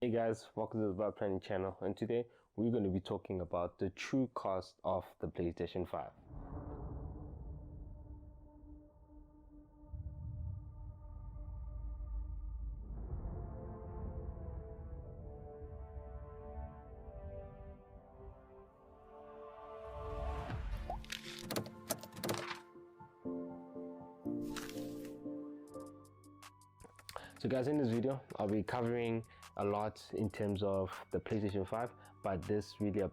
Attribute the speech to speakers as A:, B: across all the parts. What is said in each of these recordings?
A: Hey guys, welcome to the Vibe Planning channel, and today we're going to be talking about the true cost of the PlayStation 5. So guys, in this video I'll be covering a lot in terms of the PlayStation 5, but this really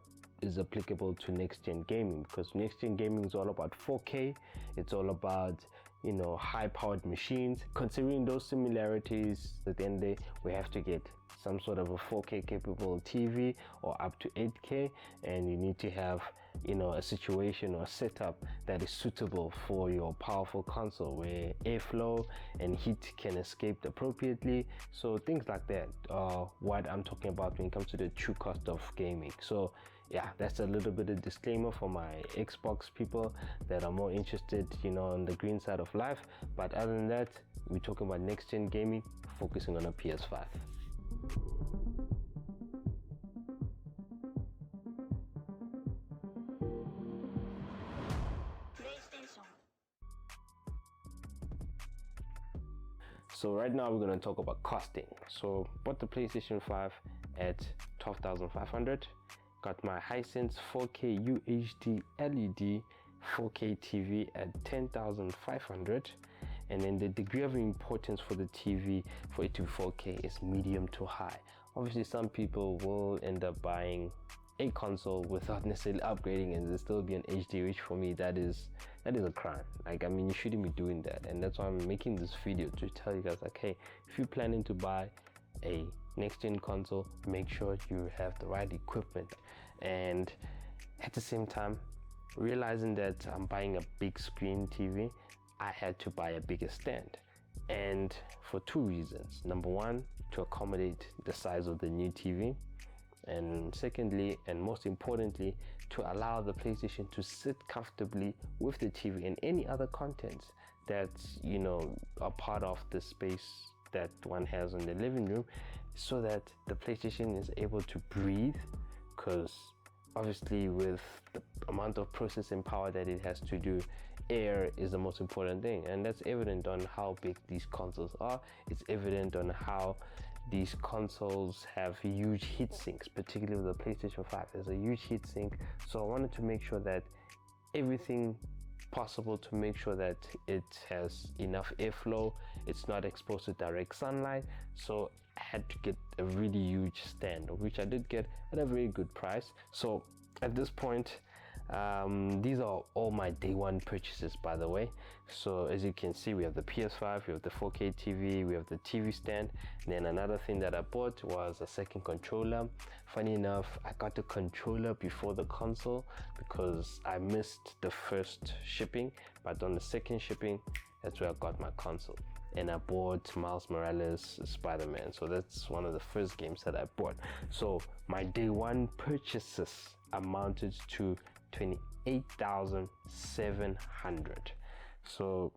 A: is applicable to next gen gaming, because next gen gaming is all about 4K. It's all about, you know, high powered machines. Considering those similarities, at the end of the day we have to get some sort of a 4K capable TV or up to 8K, and you need to have, you know, a situation or a setup that is suitable for your powerful console, where airflow and heat can escape appropriately. So things like that are what I'm talking about when it comes to the true cost of gaming. So yeah, that's a little bit of disclaimer for my Xbox people that are more interested, you know, on the green side of life. But other than that, we're talking about next gen gaming, focusing on a PS5. So right now we're going to talk about costing. So bought the PlayStation 5 at 12,500. Got my Hisense 4K UHD LED 4K TV at 10,500. And then the degree of importance for the TV for it to be 4K is medium to high. Obviously some people will end up buying a console without necessarily upgrading and there'll still be an HD, which for me that is a crime. Like, I mean, you shouldn't be doing that, and that's why I'm making this video, to tell you guys, like, hey, if you're planning to buy a next gen console, make sure you have the right equipment. And at the same time, realizing that I'm buying a big screen TV, I had to buy a bigger stand, and for two reasons. Number one, to accommodate the size of the new TV, and secondly, and most importantly, to allow the PlayStation to sit comfortably with the TV and any other contents that, you know, are part of the space that one has in the living room, so that the PlayStation is able to breathe. Because obviously with the amount of processing power that it has to do, air is the most important thing, and that's evident on how big these consoles are. It's evident on how these consoles have huge heat sinks, particularly with the PlayStation 5. There's a huge heat sink, so I wanted to make sure that everything possible to make sure that it has enough airflow, it's not exposed to direct sunlight. So I had to get a really huge stand, which I did get at a very good price. So at this point, these are all my day one purchases, by the way. So as you can see, we have the PS5, we have the 4K TV, we have the TV stand, and then another thing that I bought was a second controller. Funny enough, I got the controller before the console because I missed the first shipping, but on the second shipping, that's where I got my console. And I bought Miles Morales Spider-Man, so that's one of the first games that I bought. So my day one purchases amounted to 28,700. So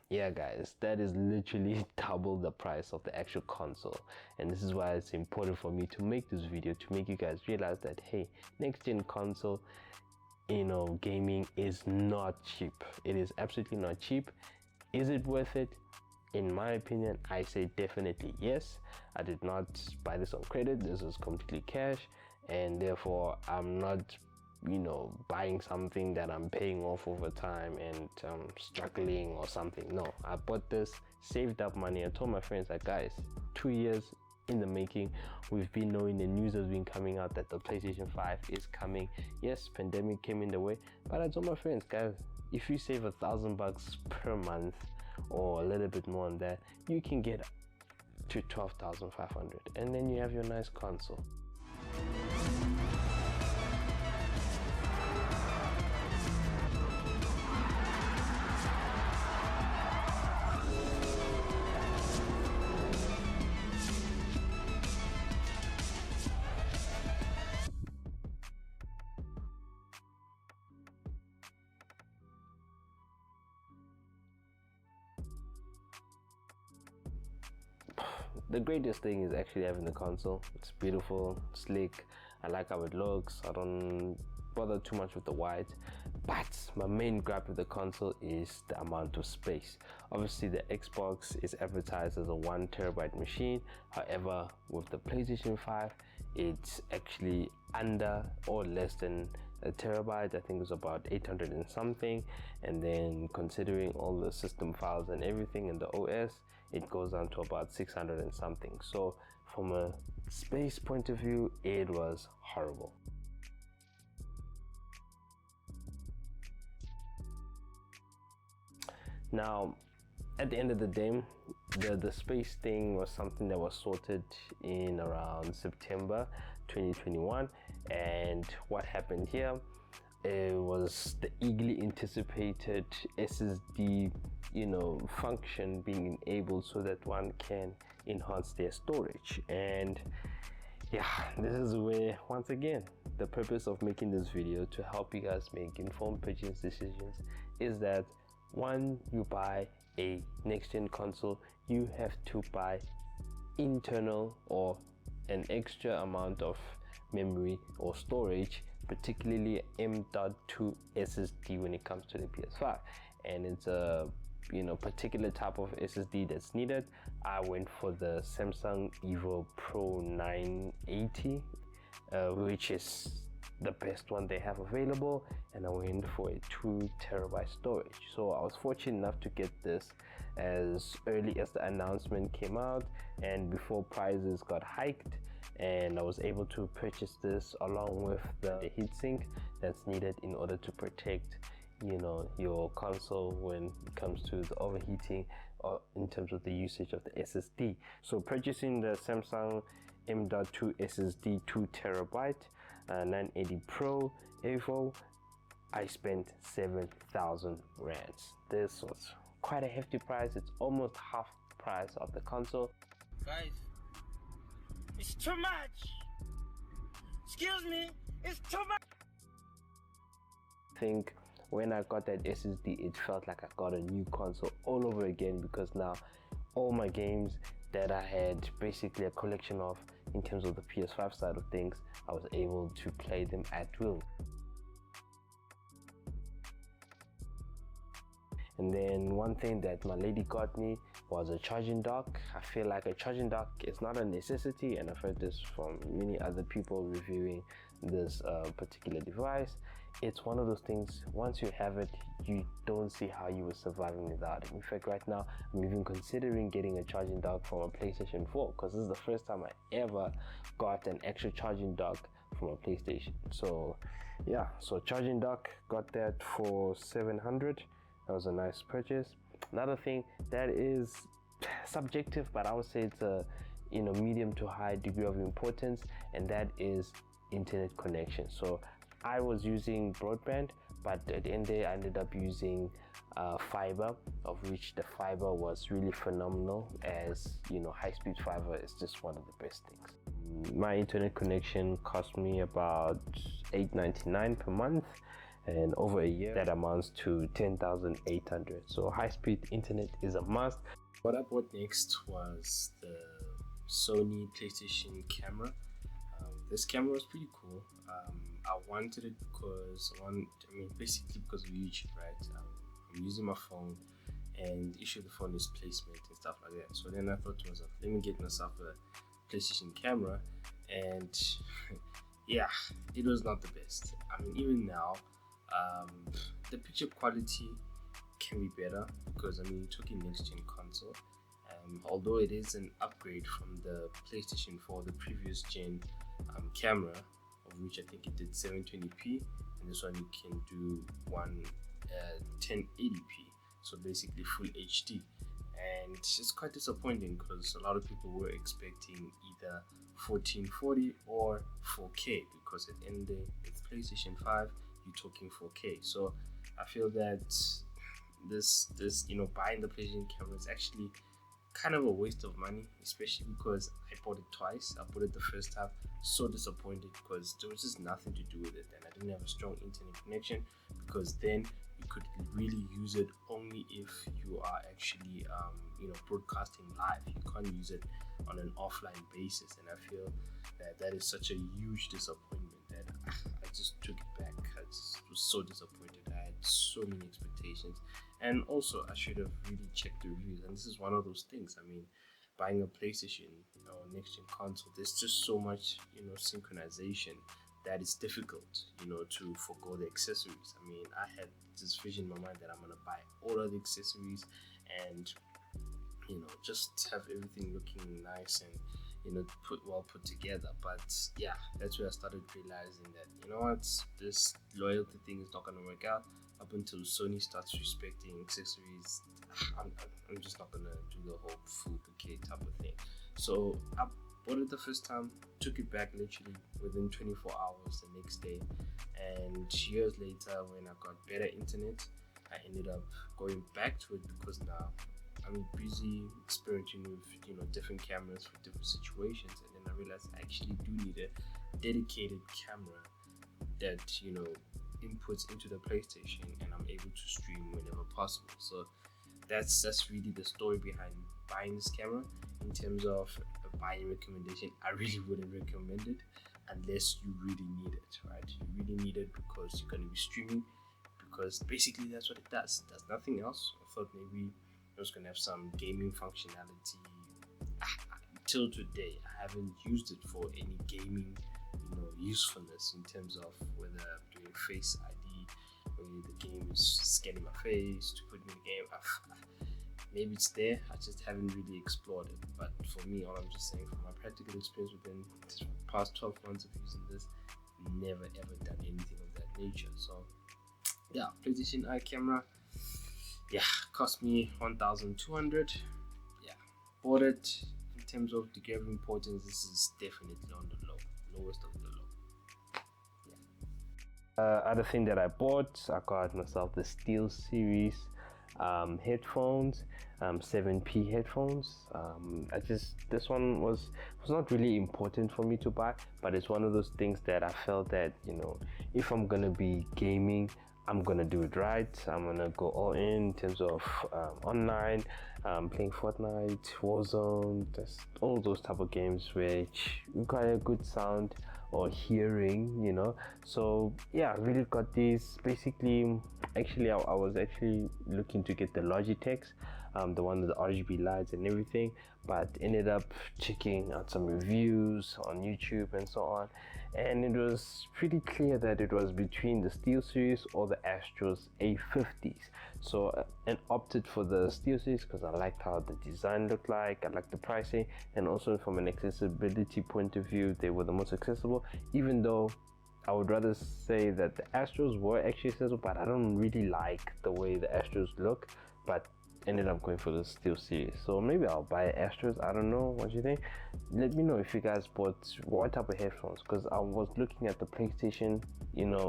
A: yeah guys, that is literally double the price of the actual console. And this is why it's important for me to make this video, to make you guys realize that, hey, next gen console, you know, gaming is not cheap. It is absolutely not cheap. Is it worth it? In my opinion, I say definitely yes. I did not buy this on credit. This is completely cash, and therefore I'm not, you know, buying something that I'm paying off over time and struggling or something. No, I bought this, saved up money. I told my friends, like, guys, 2 years in the making, we've been knowing, the news has been coming out that the PlayStation 5 is coming. Yes, pandemic came in the way, but I told my friends, guys, if you save $1,000 per month or a little bit more on that, you can get to 12,500, and then you have your nice console. the greatest thing is actually having the console. It's beautiful, slick. I like how it looks. I don't bother too much with the white, but my main gripe with the console is the amount of space. Obviously the Xbox is advertised as a 1 TB machine. However, with the PlayStation 5, it's actually under or less than a terabyte. I think it's about 800 and something, and then considering all the system files and everything in the OS, it goes down to about 600 and something. So from a space point of view, it was horrible. Now at the end of the day, the space thing was something that was sorted in around September 2021, and what happened here, it was the eagerly anticipated SSD function being enabled so that one can enhance their storage. And yeah, this is where, once again, the purpose of making this video to help you guys make informed purchase decisions is that when you buy a next-gen console, you have to buy internal or an extra amount of memory or storage, particularly M.2 SSD when it comes to the PS5, and it's a particular type of SSD that's needed. I went for the Samsung Evo Pro 980, which is the best one they have available, and I went for a 2 TB storage. So I was fortunate enough to get this as early as the announcement came out and before prices got hiked, and I was able to purchase this along with the heatsink that's needed in order to protect your console when it comes to the overheating or in terms of the usage of the SSD. So purchasing the Samsung M.2 SSD 2 TB 980 Pro Evo, I spent 7,000 rands. This was quite a hefty price. It's almost half the price of the console.
B: Guys, it's too much. Excuse me, it's too much.
A: I think when I got that SSD, it felt like I got a new console all over again, because now all my games that I had basically a collection of in terms of the PS5 side of things, I was able to play them at will. And then one thing that my lady got me was a charging dock. I feel like a charging dock is not a necessity, and I've heard this from many other people reviewing this particular device. It's one of those things, once you have it, you don't see how you were surviving without it. In fact, right now, I'm even considering getting a charging dock from a PlayStation 4, because this is the first time I ever got an extra charging dock from a PlayStation. So yeah, so charging dock, got that for 700. That was a nice purchase. Another thing that is subjective, but I would say it's a medium to high degree of importance, and that is internet connection. So I was using broadband, but at the end of the day, I ended up using fiber, of which the fiber was really phenomenal, as high-speed fiber is just one of the best things. My internet connection cost me about $8.99 per month, and over a year that amounts to 10,800. So high-speed internet is a must.
C: What I bought next was the Sony PlayStation camera. This camera was pretty cool. I wanted it because basically because of YouTube, right? I'm using my phone, and the issue of the phone is placement and stuff like that. So then I thought to myself, let me get myself a PlayStation camera, and yeah, it was not the best. Even now, the picture quality can be better, because talking next gen console, although it is an upgrade from the PlayStation 4, the previous gen camera, of which I think it did 720p, and this one you can do 1080p, so basically full HD. And it's quite disappointing, because a lot of people were expecting either 1440 or 4K, because at the end of the day, with PlayStation 5 you're talking 4K. So I feel that this buying the PlayStation camera is actually kind of a waste of money, especially because I bought it twice. I bought it the first time, so disappointed because there was just nothing to do with it, and I didn't have a strong internet connection, because then you could really use it only if you are actually broadcasting live. You can't use it on an offline basis, and I feel that is such a huge disappointment that I just took it back. I just was so disappointed. I had so many expectations, and also I should have really checked the reviews. And this is one of those things. I mean, buying a PlayStation or next gen console, there's just so much synchronization that it's difficult to forgo the accessories. I mean, I had this vision in my mind that I'm gonna buy all of the accessories and just have everything looking nice and put together. But yeah, that's where I started realizing that this loyalty thing is not gonna work out. Up until Sony starts respecting accessories, I'm just not gonna do the whole full bouquet type of thing. So I bought it the first time, took it back literally within 24 hours the next day, and years later, when I got better internet, I ended up going back to it, because now I'm busy experimenting with different cameras for different situations, and then I realized I actually do need a dedicated camera that inputs into the PlayStation, and I'm able to stream whenever possible. So that's really the story behind buying this camera. In terms of a buying recommendation, I really wouldn't recommend it unless you really need it, right? You really need it because you're going to be streaming, because basically that's what it does. It does nothing else. I thought maybe it was going to have some gaming functionality. Till today, I haven't used it for any gaming usefulness, in terms of whether I'm doing Face ID, whether the game is scanning my face to put me in the game. Maybe it's there, I just haven't really explored it. But for me, all I'm just saying, from my practical experience within the past 12 months of using this, never ever done anything of that nature. So yeah, PlayStation Eye camera, cost me 1,200. Bought it. In terms of degree of importance, this is definitely on the lowest of the low.
A: Other thing that I bought, I got myself the Steel Series headphones, 7P headphones. This one was not really important for me to buy, but it's one of those things that I felt that if I'm gonna be gaming, I'm gonna do it right. I'm gonna go all in terms of online, playing Fortnite, Warzone, just all those type of games which require good sound or hearing, So yeah, I really got these. Basically, actually, I was actually looking to get the Logitechs, the one with the RGB lights and everything, but ended up checking out some reviews on YouTube and so on, and it was pretty clear that it was between the Steel Series or the Astros A50s. So and opted for the Steel Series because I liked how the design looked like, I liked the pricing, and also from an accessibility point of view, they were the most accessible, even though I would rather say that the Astros were actually accessible, but I don't really like the way the Astros look, but ended up going for the Steel Series. So maybe I'll buy Astros. I don't know, what you think? Let me know if you guys bought what type of headphones, because I was looking at the PlayStation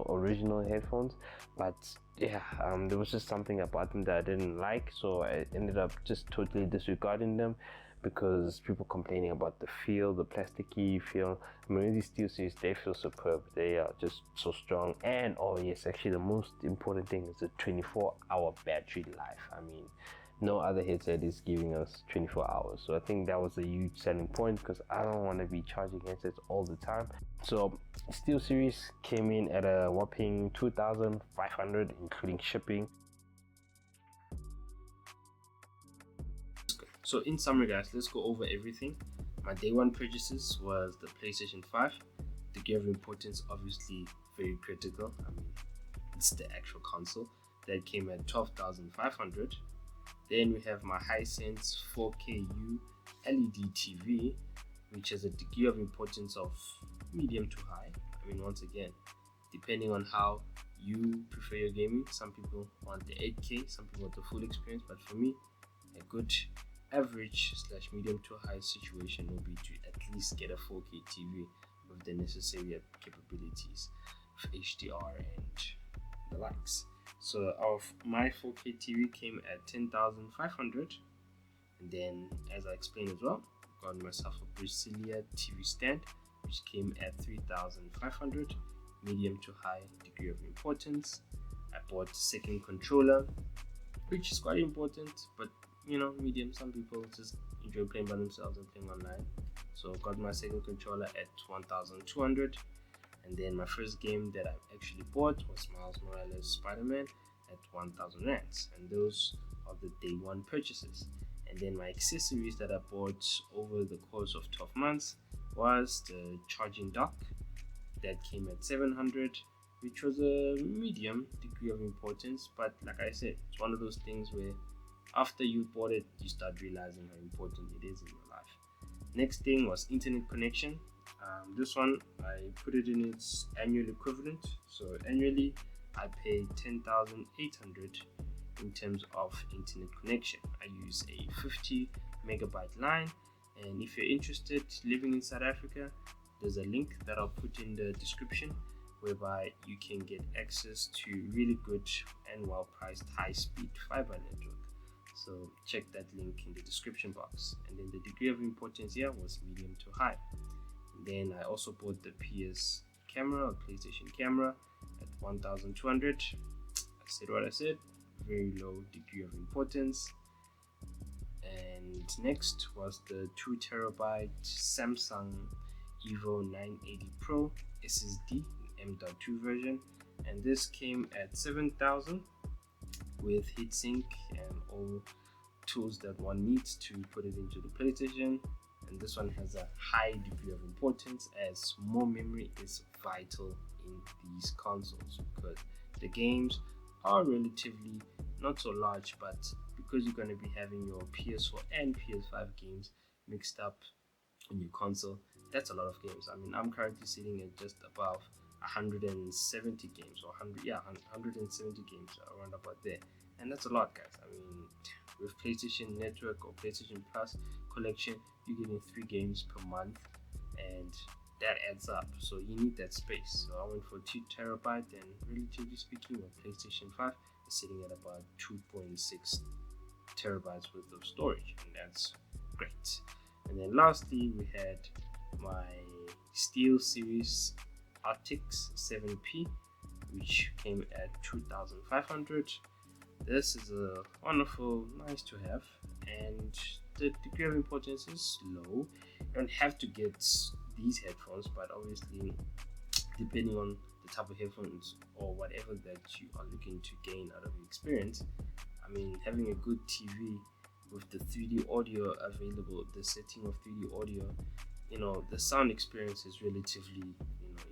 A: original headphones, but yeah, there was just something about them that I didn't like, so I ended up just totally disregarding them, because people complaining about the feel, the plasticky feel. I mean, these Steel Series, they feel superb. They are just so strong. And oh yes, actually the most important thing is the 24-hour battery life. I mean, no other headset is giving us 24 hours. So I think that was a huge selling point, because I don't want to be charging headsets all the time. So Steel Series came in at a whopping 2,500, including shipping.
C: So in summary, guys, let's go over everything. My day one purchases was the PlayStation 5. Degree of importance, obviously very critical. I mean, it's the actual console. That came at 12,500. Then we have my Hisense 4Ku LED TV, which has a degree of importance of medium to high. I mean, once again, depending on how you prefer your gaming, some people want the 8K, some people want the full experience, but for me, a good average / medium to high situation will be to at least get a 4K TV with the necessary capabilities of HDR and the likes. So my 4K TV came at 10,500. And then, as I explained as well, got myself a Brasilia TV stand, which came at 3,500, medium to high degree of importance. I bought second controller, which is quite important, but medium. Some people just enjoy playing by themselves and playing online. So got my second controller at 1,200. And then my first game that I actually bought was Miles Morales Spider-Man at 1,000 rands, and those are the day one purchases. And then my accessories that I bought over the course of 12 months was the charging dock that came at 700, which was a medium degree of importance. But like I said, it's one of those things where after you bought it, you start realizing how important it is in your life. Next thing was internet connection. This one, I put it in its annual equivalent. So annually, I pay 10,800 in terms of internet connection. I use a 50 megabyte line, and if you're interested living in South Africa, there's a link that I'll put in the description whereby you can get access to really good and well-priced high-speed fiber network. So check that link in the description box. And then the degree of importance here was medium to high. And then I also bought the PS camera or PlayStation camera at 1,200. I said what I said, very low degree of importance. And next was the 2 terabyte Samsung Evo 980 Pro SSD M.2 version, and this came at 7,000 with heatsink and all tools that one needs to put it into the PlayStation. And this one has a high degree of importance as more memory is vital in these consoles, because the games are relatively not so large, but because you're going to be having your PS4 and PS5 games mixed up on your console, that's a lot of games. I mean, I'm currently sitting at just above 170 games, or 170 games around about there, and that's a lot, guys. I mean, with PlayStation Network or PlayStation Plus collection, you're getting 3 games per month, and that adds up. So you need that space. So I went for 2 terabyte, and relatively speaking, my PlayStation 5 is sitting at about 2.6 terabytes worth of storage, and that's great. And then lastly, we had my SteelSeries RTX 7P, which came at 2,500. This is a wonderful, nice to have, and the degree of importance is low. You don't have to get these headphones, but obviously, depending on the type of headphones or whatever that you are looking to gain out of the experience, I mean, having a good TV with the 3D audio available, the setting of 3D audio, the sound experience is relatively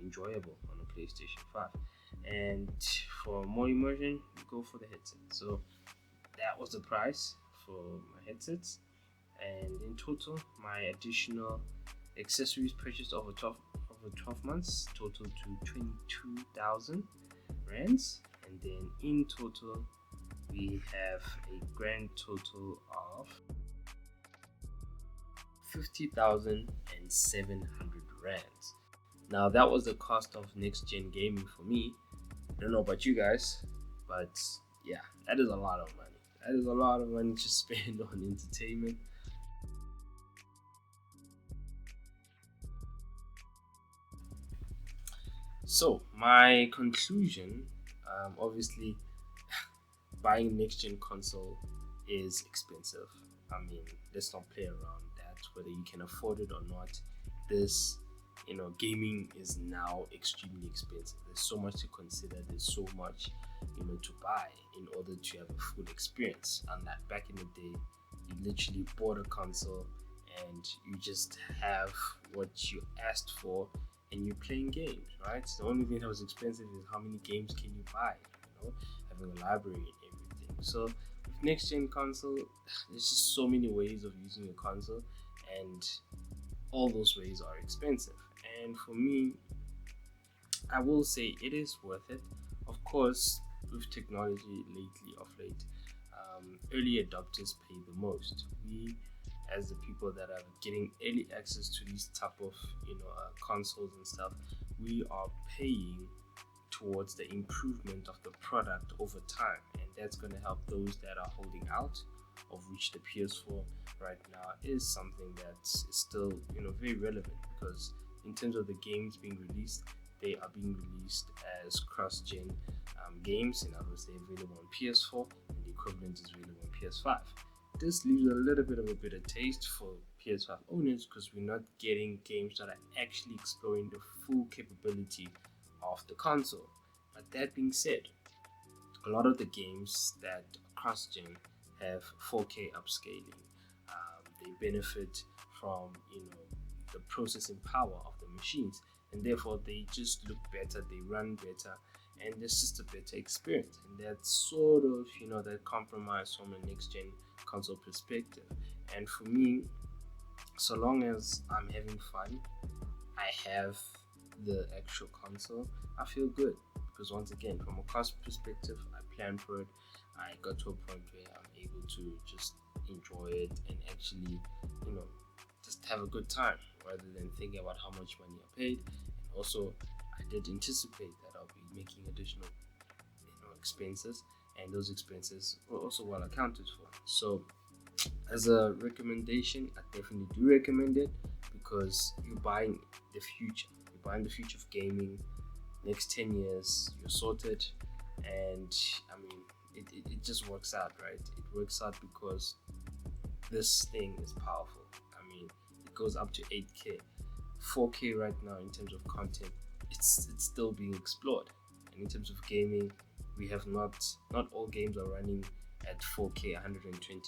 C: enjoyable on a PlayStation 5. And for more immersion, you go for the headset. So that was the price for my headsets, and in total my additional accessories purchased over 12 months total to 22,000 rands. And then in total we have a grand total of 50,700 rands. Now that was the cost of next gen gaming for me. I don't know about you guys, but yeah, that is a lot of money. That is a lot of money to spend on entertainment. So my conclusion, obviously, buying next gen console is expensive. I mean, let's not play around that, whether you can afford it or not. This, gaming is now extremely expensive. There's so much to consider. There's so much, to buy in order to have a full experience. And that back in the day, you literally bought a console and you just have what you asked for and you're playing games, right? The only thing that was expensive is how many games can you buy, having a library and everything. So with next gen console, there's just so many ways of using a console, and all those ways are expensive. And for me, I will say it is worth it. Of course, with technology of late, early adopters pay the most. We, as the people that are getting early access to these type of consoles and stuff, we are paying towards the improvement of the product over time, and that's going to help those that are holding out of which the PS4 right now is something that is still, very relevant, because in terms of the games being released, they are being released as cross-gen games. In other words, they're available on PS4 and the equivalent is available on PS5. This leaves a little bit of a bitter taste for PS5 owners, because we're not getting games that are actually exploring the full capability of the console. But that being said, a lot of the games that are cross-gen have 4K upscaling. They benefit from the processing power of the machines, and therefore they just look better, they run better, and it's just a better experience. And that's sort of that compromise from a next-gen console perspective. And for me, so long as I'm having fun, I have the actual console, I feel good, because once again, from a cost perspective, I planned for it. I got to a point where I'm able to just enjoy it and actually just have a good time, rather than thinking about how much money I paid. And also, I did anticipate that I'll be making additional expenses, and those expenses were also well accounted for. So as a recommendation, I definitely do recommend it, because you're buying the future. You're buying the future of gaming. Next 10 years, you're sorted. And I mean, it just works out, right? It works out because this thing is powerful. I mean, it goes up to 8K. 4K right now in terms of content, it's still being explored. And in terms of gaming, we have not all games are running at 4K 120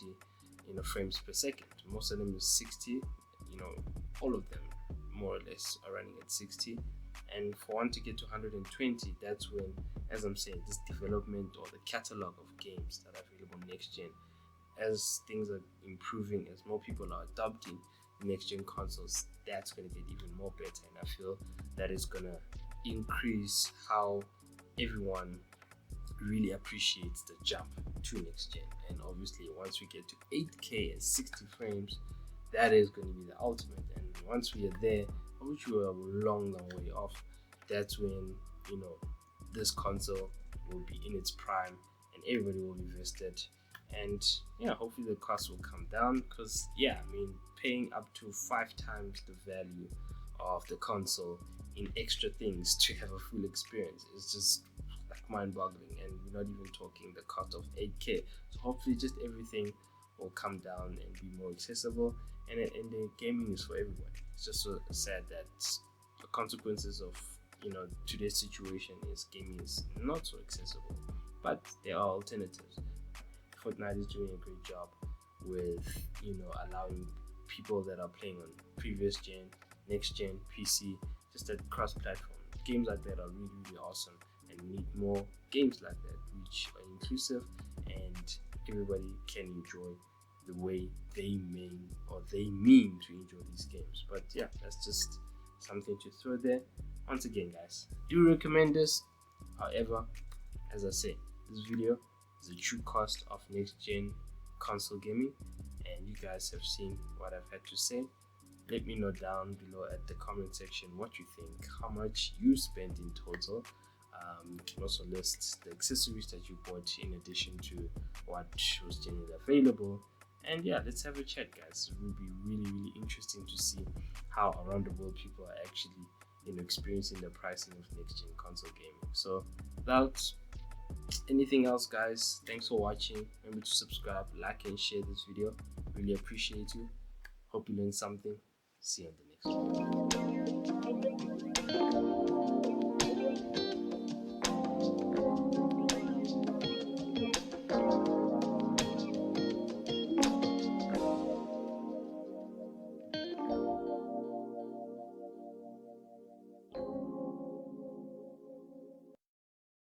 C: frames per second. Most of them is 60. All of them more or less are running at 60. And for one to get to 120, that's when, as I'm saying, this development or the catalog of games that are available next gen, as things are improving, as more people are adopting next gen consoles, that's going to get even more better. And I feel that is going to increase how everyone really appreciates the jump to next gen. And obviously, once we get to 8K and 60 frames, that is going to be the ultimate. And once we are there, which we are a long way off, that's when this console will be in its prime and everybody will be vested. And hopefully the cost will come down, because paying up to 5 times the value of the console in extra things to have a full experience is just like mind-boggling. And we're not even talking the cost of 8K. So hopefully just everything will come down and be more accessible, and the gaming is for everyone. It's just so sad that the consequences of today's situation is gaming is not so accessible, but there are alternatives. Fortnite is doing a great job with allowing people that are playing on previous gen, next gen, PC, just that cross-platform. Games like that are really awesome, and we need more games like that which are inclusive and everybody can enjoy the way they mean to enjoy these games. But yeah, that's just something to throw there. Once again, guys, I do recommend this. However, as I say, this video is a true cost of next gen console gaming, and you guys have seen what I've had to say. Let me know down below at the comment section what you think, how much you spent in total. You can also list the accessories that you bought in addition to what was generally available. And yeah, let's have a chat, guys. It will be really interesting to see how around the world people are actually experiencing the pricing of next gen console gaming. So without anything else, guys, thanks for watching. Remember to subscribe, like, and share this video. Really appreciate you. Hope you learned something. See you on the next one.